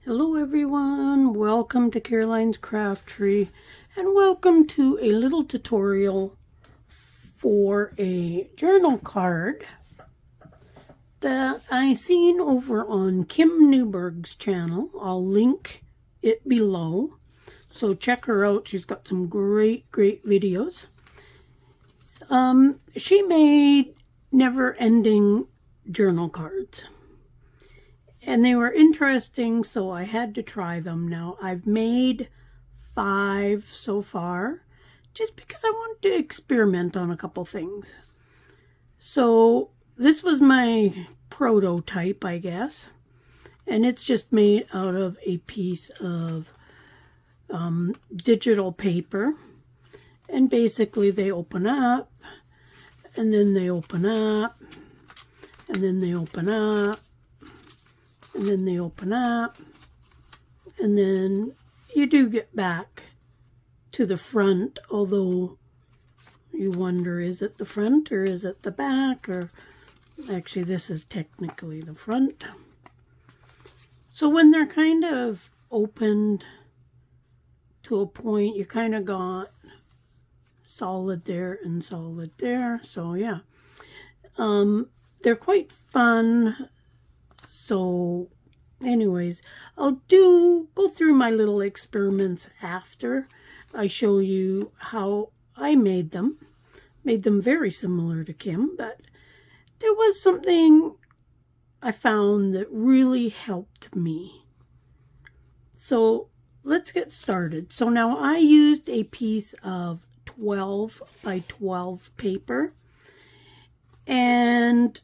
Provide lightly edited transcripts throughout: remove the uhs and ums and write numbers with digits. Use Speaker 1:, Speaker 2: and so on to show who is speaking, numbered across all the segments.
Speaker 1: Hello everyone, welcome to Caroline's Craft Tree and welcome to a little tutorial for a journal card that I seen over on Kim Newberg's channel. I'll link it below, so check her out. She's got some great videos. She made never-ending journal cards. And they were interesting, so I had to try them. Now, I've made 5 so far, just because I wanted to experiment on a couple things. So, this was my prototype, I guess. And it's just made out of a piece of digital paper. And basically, they open up, and then they open up, and then they open up, and then they open up, and then you do get back to the front, although you wonder, is it the front or is it the back? Or actually, this is technically the front. So when they're kind of opened to a point, you kind of got solid there and solid there. So yeah, they're quite fun. So anyways, I'll go through my little experiments after I show you how I made them. Made them very similar to Kim, but there was something I found that really helped me. So let's get started. So now I used a piece of 12 by 12 paper, and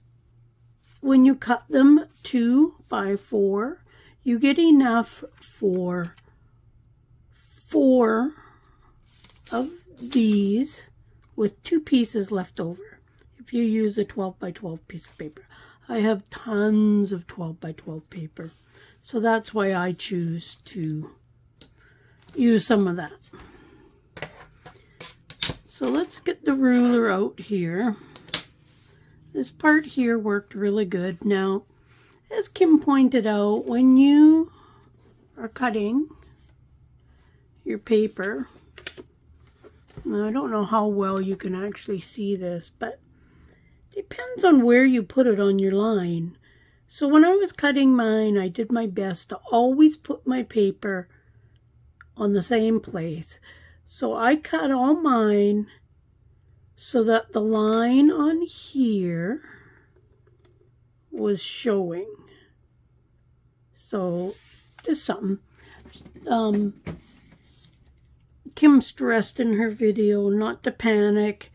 Speaker 1: when you cut them 2 by 4, you get enough for 4 of these with 2 pieces left over. If you use a 12 by 12 piece of paper. I have tons of 12 by 12 paper, so that's why I choose to use some of that. So let's get the ruler out here. This part here worked really good. Now, as Kim pointed out, when you are cutting your paper, now I don't know how well you can actually see this, but it depends on where you put it on your line. So when I was cutting mine, I did my best to always put my paper on the same place. So I cut all mine so that the line on here was showing. So just something. Kim stressed in her video not to panic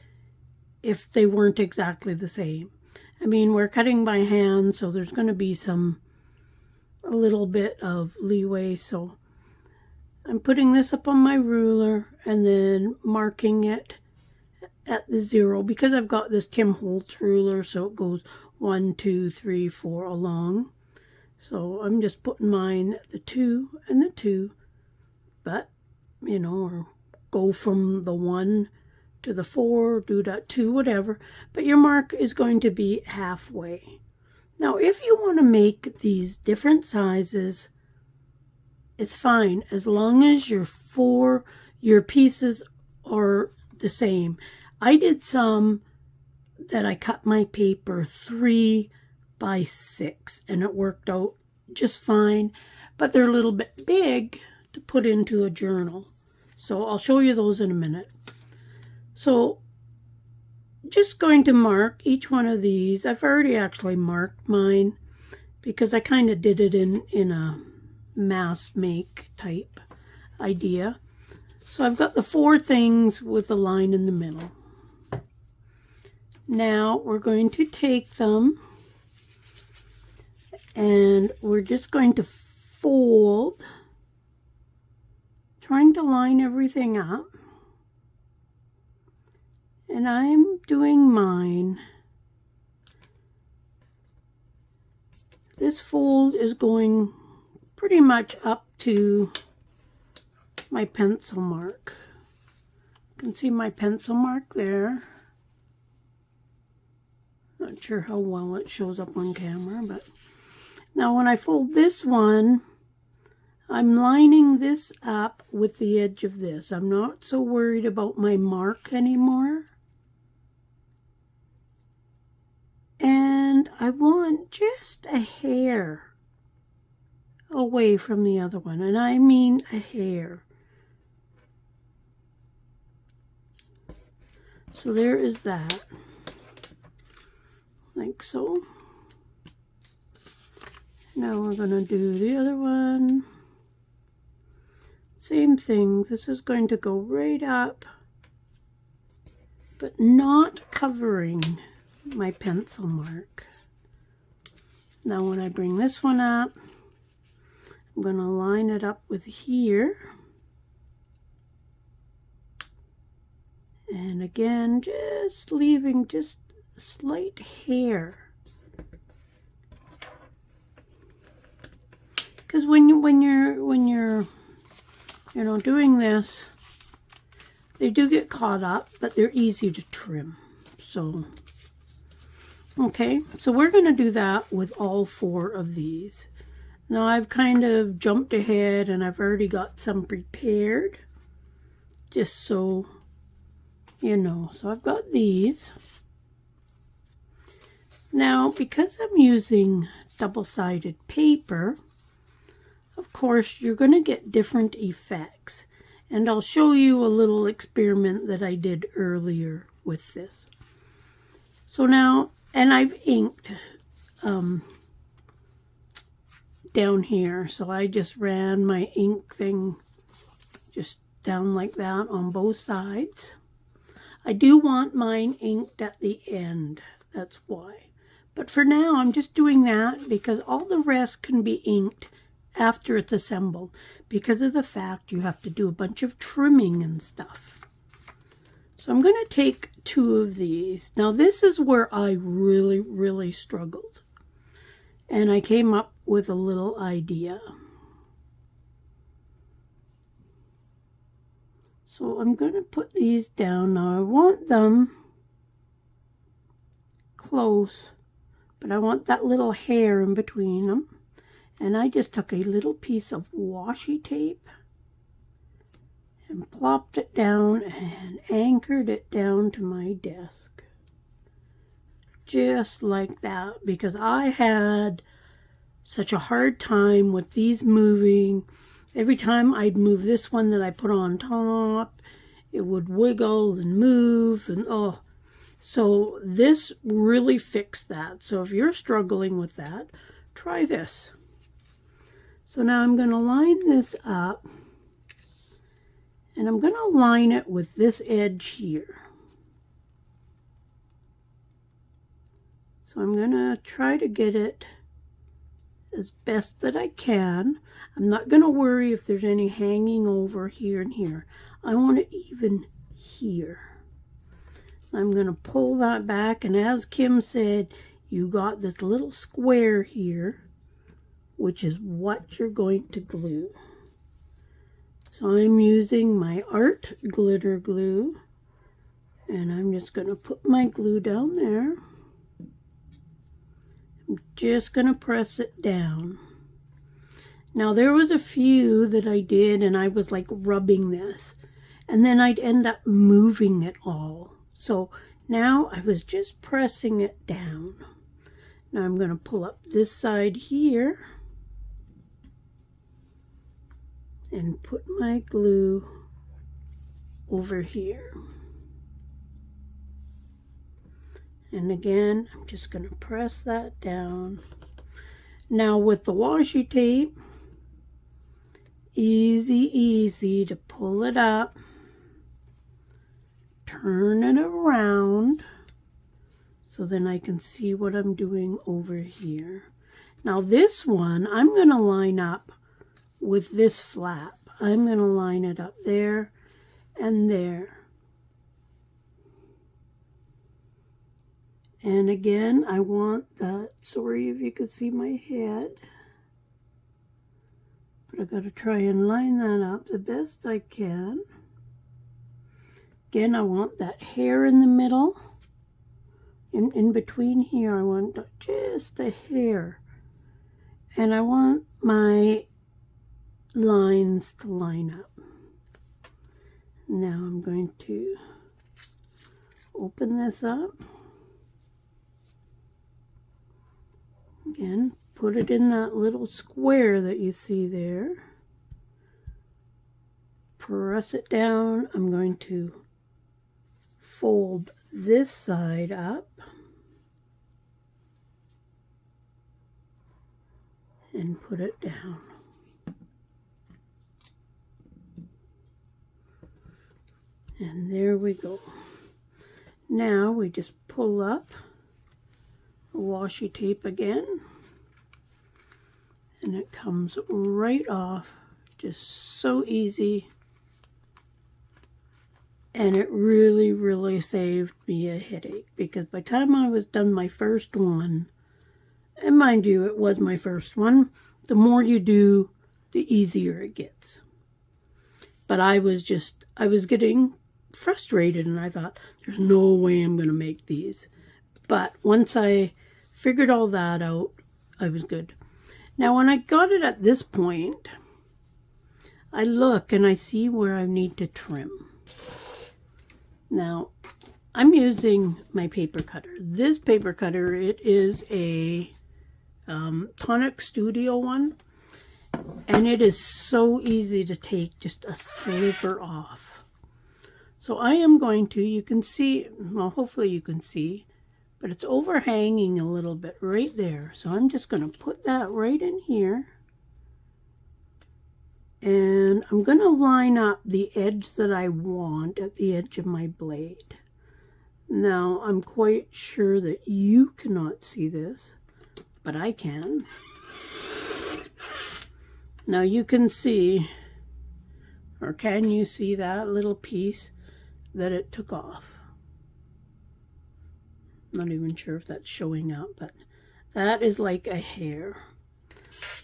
Speaker 1: if they weren't exactly the same. I mean, we're cutting by hand, so there's going to be a little bit of leeway. So I'm putting this up on my ruler and then marking it at the 0, because I've got this Tim Holtz ruler, so it goes 1, 2, 3, 4 along. So I'm just putting mine at the 2 and the 2, but you know, or go from the 1 to the 4, do that 2, whatever, but your mark is going to be halfway. Now if you want to make these different sizes, it's fine as long as your pieces are the same. I did some that I cut my paper 3 by 6 and it worked out just fine, but they're a little bit big to put into a journal. So I'll show you those in a minute. So just going to mark each one of these. I've already actually marked mine because I kind of did it in a mass make type idea. So I've got the 4 things with a line in the middle. Now we're going to take them and we're just going to fold, trying to line everything up. And I'm doing mine. This fold is going pretty much up to my pencil mark. You can see my pencil mark there. Not sure how well it shows up on camera, but now when I fold this one, I'm lining this up with the edge of this. I'm not so worried about my mark anymore. And I want just a hair away from the other one, and I mean a hair. So there is that, like so. Now we're going to do the other one. Same thing. This is going to go right up, but not covering my pencil mark. Now when I bring this one up, I'm going to line it up with here. And again, just leaving just a slight hair. Because when you're doing this, they do get caught up, but they're easy to trim. So okay, so we're going to do that with all 4 of these. Now I've kind of jumped ahead and I've already got some prepared, just so you know. So I've got these. Now because I'm using double-sided paper, of course you're going to get different effects. And I'll show you a little experiment that I did earlier with this. So now, and I've inked down here, so I just ran my ink thing just down like that on both sides. I do want mine inked at the end, that's why. But for now, I'm just doing that because all the rest can be inked after it's assembled, because of the fact you have to do a bunch of trimming and stuff. So I'm going to take 2 of these. Now this is where I really struggled. And I came up with a little idea. So I'm going to put these down. Now I want them close, but I want that little hair in between them. And I just took a little piece of washi tape and plopped it down and anchored it down to my desk. Just like that, because I had such a hard time with these moving. Every time I'd move this one that I put on top, it would wiggle and move, and oh. So this really fixed that. So if you're struggling with that, try this. So now I'm going to line this up, and I'm going to line it with this edge here. So I'm going to try to get it as best that I can. I'm not going to worry if there's any hanging over here and here. I want it even here. I'm going to pull that back, and as Kim said, you got this little square here, which is what you're going to glue. So I'm using my art glitter glue, and I'm just going to put my glue down there. I'm just going to press it down. Now there was a few that I did, and I was like rubbing this, and then I'd end up moving it all. So now I was just pressing it down. Now I'm going to pull up this side here and put my glue over here. And again, I'm just going to press that down. Now with the washi tape, easy to pull it up, turn it around, so then I can see what I'm doing over here. Now this one, I'm going to line up with this flap. I'm going to line it up there and there. And again, I want that, sorry if you can see my head, but I got to try and line that up the best I can. Again, I want that hair in the middle. In between here, I want just a hair. And I want my lines to line up. Now I'm going to open this up. Again, put it in that little square that you see there. Press it down. I'm going to fold this side up and put it down. And there we go. Now we just pull up the washi tape again, and it comes right off, just so easy. And it really saved me a headache, because by the time I was done my first one, and mind you, it was my first one, the more you do, the easier it gets. But I was getting frustrated, and I thought, there's no way I'm going to make these. But once I figured all that out, I was good. Now, when I got it at this point, I look and I see where I need to trim. Now, I'm using my paper cutter. This paper cutter, it is a Tonic Studio one, and it is so easy to take just a sliver off. So I am going to, you can see, well, hopefully you can see, but it's overhanging a little bit right there. So I'm just going to put that right in here. And I'm going to line up the edge that I want at the edge of my blade. Now, I'm quite sure that you cannot see this, but I can. Now you can see, or can you see that little piece that it took off? Not even sure if that's showing up, but that is like a hair.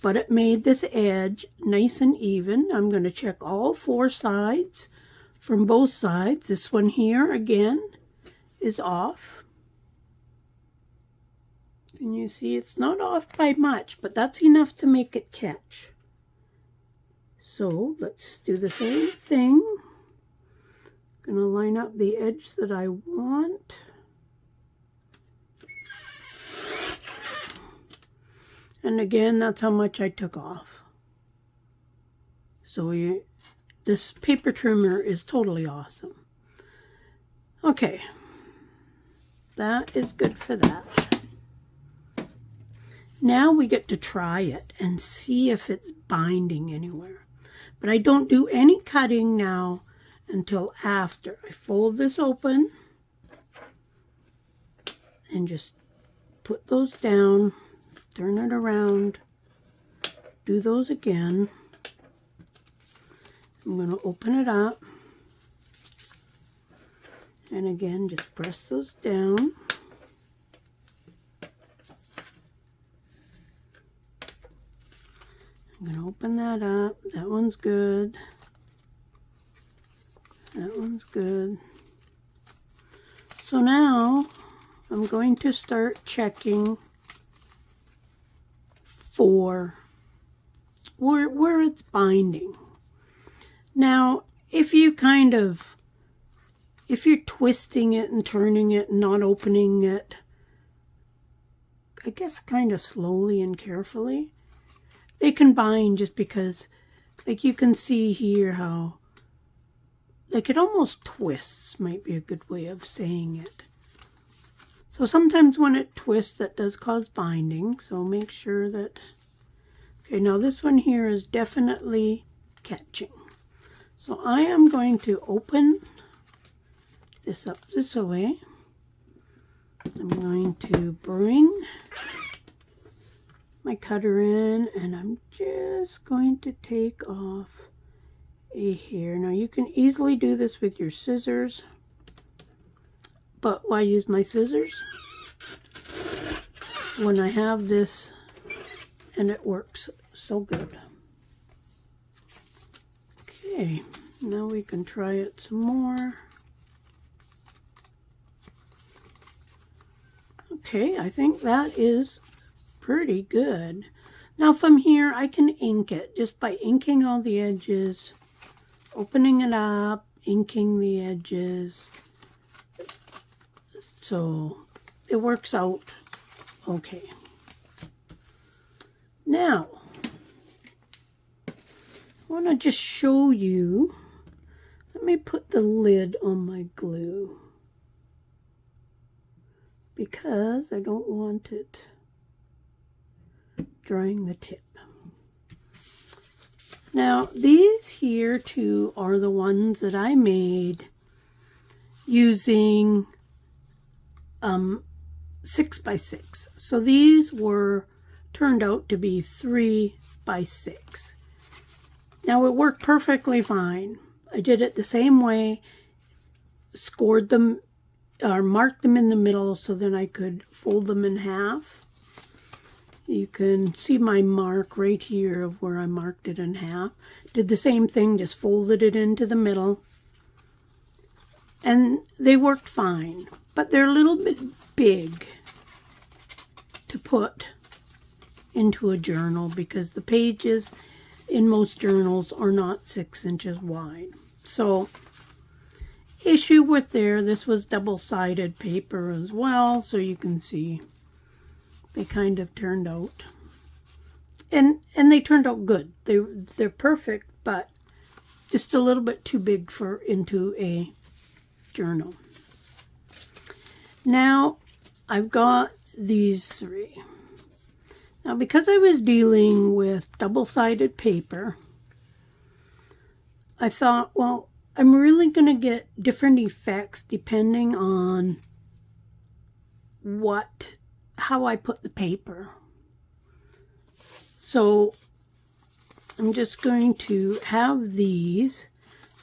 Speaker 1: But it made this edge nice and even. I'm going to check all 4 sides from both sides. This one here, again, is off. Can you see? It's not off by much, but that's enough to make it catch. So let's do the same thing. I'm going to line up the edge that I want. And again, that's how much I took off. So this paper trimmer is totally awesome. Okay, that is good for that. Now we get to try it and see if it's binding anywhere. But I don't do any cutting now until after. I fold this open and just put those down. Turn it around, do those again. I'm going to open it up, and again, just press those down. I'm going to open that up. That one's good. That one's good. So now I'm going to start checking for where it's binding. Now, if you're twisting it and turning it and not opening it, I guess kind of slowly and carefully, they can bind, just because, like you can see here how, like, it almost twists, might be a good way of saying it. So sometimes when it twists, that does cause binding, so make sure that... Okay, now this one here is definitely catching. So I am going to open this up this way. I'm going to bring my cutter in, and I'm just going to take off a hair. Now you can easily do this with your scissors, but why use my scissors when I have this and it works so good? Okay, now we can try it some more. Okay, I think that is pretty good. Now from here, I can ink it just by inking all the edges, opening it up, inking the edges. So it works out okay. Now, I want to just show you. Let me put the lid on my glue because I don't want it drying the tip. Now, these here two are the ones that I made using 6x6. So these turned out to be 3x6. Now it worked perfectly fine. I did it the same way, scored them or marked them in the middle so then I could fold them in half. You can see my mark right here of where I marked it in half. Did the same thing, just folded it into the middle. And they worked fine, but they're a little bit big to put into a journal because the pages in most journals are not 6 inches wide. So, issue with this was double-sided paper as well, so you can see they kind of turned out. And they turned out good. They're perfect, but just a little bit too big into a journal. Now, I've got these three. Now, because I was dealing with double-sided paper, I thought, well, I'm really going to get different effects depending on how I put the paper. So, I'm just going to have these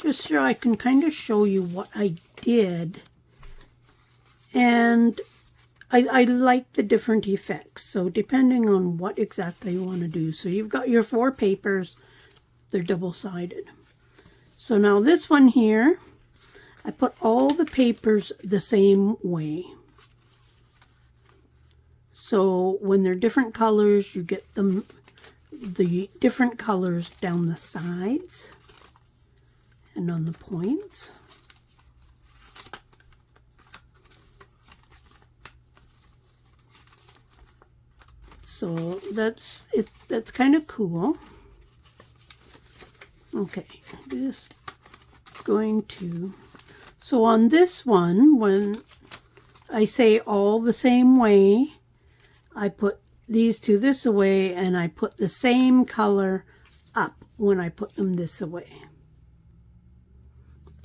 Speaker 1: just so I can kind of show you what I did. And I like the different effects, so depending on what exactly you want to do. So you've got your 4 papers, they're double-sided. So now this one here, I put all the papers the same way. So when they're different colors, you get the different colors down the sides and on the points. So that's it. That's kind of cool. Okay, just going to. So on this one, when I say all the same way, I put these two this away, and I put the same color up when I put them this away.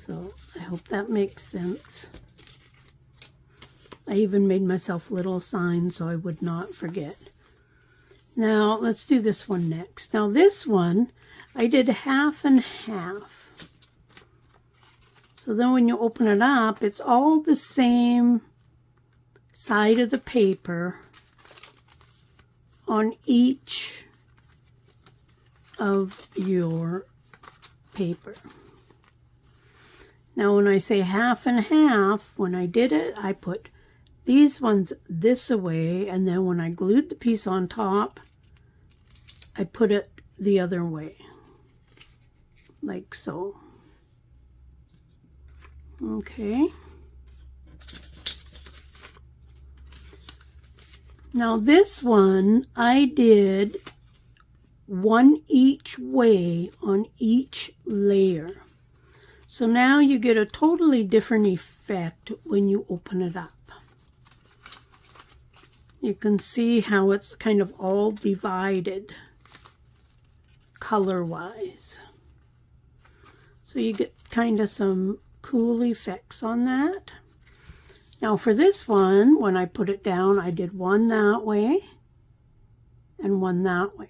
Speaker 1: So I hope that makes sense. I even made myself little signs so I would not forget. Now, let's do this one next. Now, this one, I did half and half. So then when you open it up, it's all the same side of the paper on each of your paper. Now, when I say half and half, when I did it, I put these ones this away, and then when I glued the piece on top, I put it the other way, like so. Okay. Now this one, I did one each way on each layer. So now you get a totally different effect when you open it up. You can see how it's kind of all divided color-wise. So you get kind of some cool effects on that. Now for this one, when I put it down, I did one that way and one that way.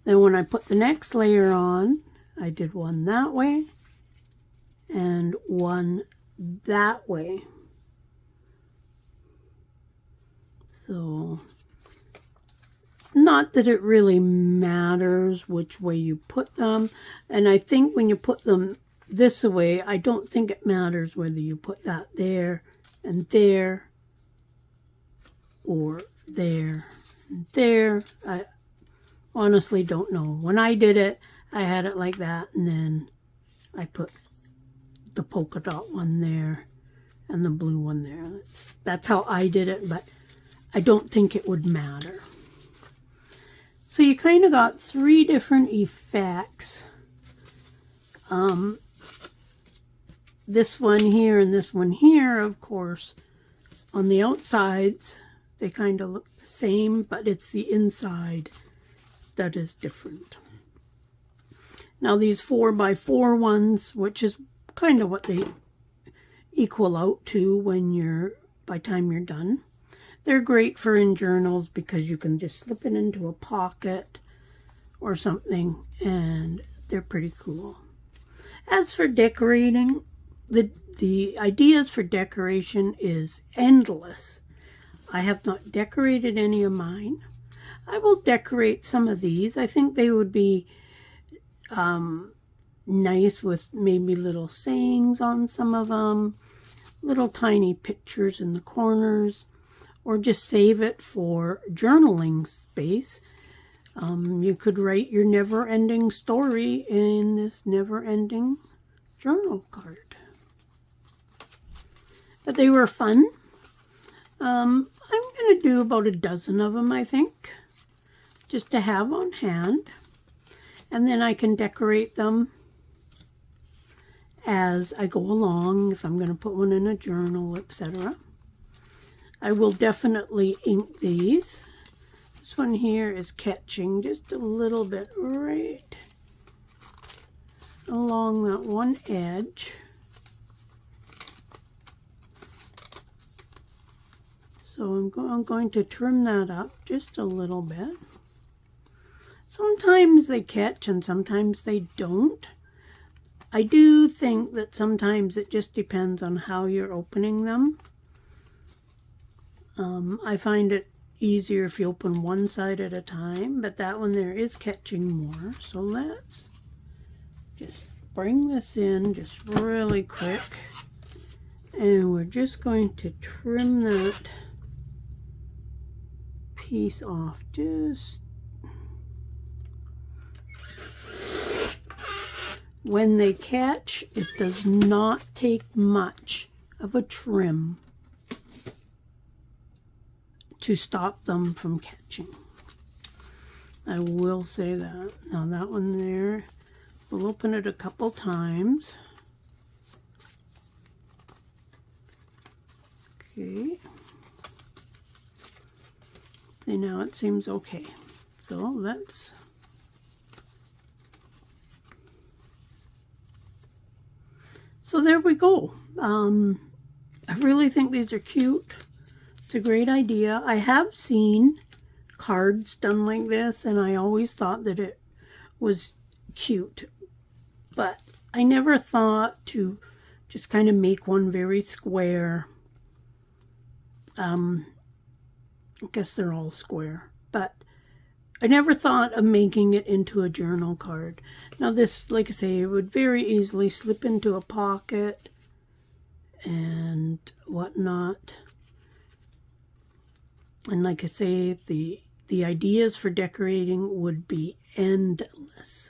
Speaker 1: Then when I put the next layer on, I did one that way and one that way. So, not that it really matters which way you put them. And I think when you put them this way, I don't think it matters whether you put that there and there or there and there. honestly don't know. When I did it, I had it like that, and then I put the polka dot one there and the blue one there. That's how I did it, but I don't think it would matter. So you kind of got 3 different effects. This one here and this one here, of course, on the outsides, they kind of look the same, but it's the inside that is different. Now these 4x4 ones, which is kind of what they equal out to when by time you're done. They're great for in journals because you can just slip it into a pocket or something, and they're pretty cool. As for decorating, the ideas for decoration is endless. I have not decorated any of mine. I will decorate some of these. I think they would be nice with maybe little sayings on some of them, little tiny pictures in the corners, or just save it for journaling space. You could write your never-ending story in this never-ending journal card. But they were fun. I'm going to do about a dozen of them, I think, just to have on hand. And then I can decorate them as I go along, if I'm going to put one in a journal, etc. I will definitely ink these. This one here is catching just a little bit right along that one edge. So I'm going to trim that up just a little bit. Sometimes they catch and sometimes they don't. I do think that sometimes it just depends on how you're opening them. I find it easier if you open one side at a time, but that one there is catching more. So let's just bring this in just really quick, and we're just going to trim that piece off. Just when they catch, it does not take much of a trim to stop them from catching. I will say that. Now that one there, we'll open it a couple times. Okay. And now it seems okay. So let's So there we go. I really think these are cute. It's a great idea. I have seen cards done like this, and I always thought that it was cute. But I never thought to just kind of make one very square. I guess they're all square. But I never thought of making it into a journal card. Now this, like I say, it would very easily slip into a pocket and whatnot. And like I say, the ideas for decorating would be endless.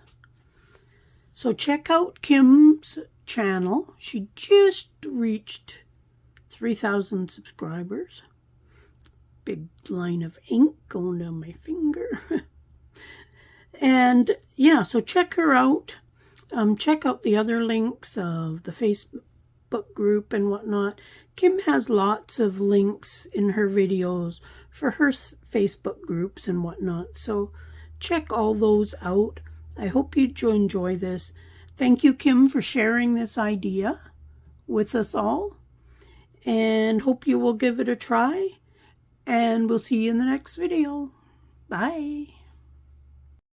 Speaker 1: So check out Kim's channel. She just reached 3,000 subscribers. Big line of ink going down my finger. And yeah, so check her out. Check out the other links of the Facebook group and whatnot. Kim has lots of links in her videos for her Facebook groups and whatnot. So check all those out. I hope you enjoy this. Thank you, Kim, for sharing this idea with us all. And hope you will give it a try. And we'll see you in the next video. Bye.